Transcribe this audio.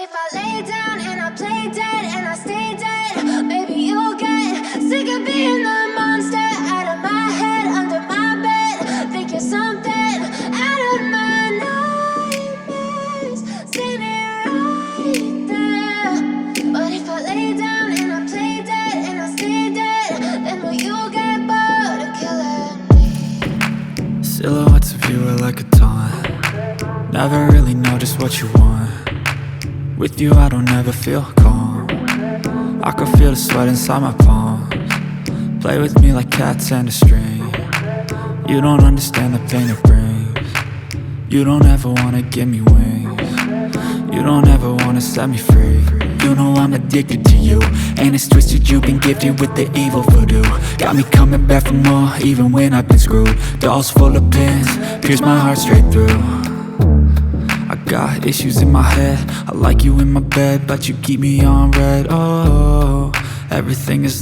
if I lay down and I play dead and I stay dead, maybe you'll get sick of being the monster out of my head, under my bed. Think you're something out of my nightmares, seen it right there. But if I lay down and I play dead and I stay dead, then will you get bored of killing me? Silhouettes of you are like a taunt. Never really know just what you want. With you I don't ever feel calm. I can feel the sweat inside my palms. Play with me like cats and a string. You don't understand the pain it brings. You don't ever wanna give me wings. You don't ever wanna set me free. You know I'm addicted to you, and it's twisted, you've been gifted with the evil voodoo. Got me coming back for more, even when I've been screwed. Dolls full of pins, pierce my heart straight through. I got issues in my head, I like you in my bed, but you keep me on red. Oh, everything is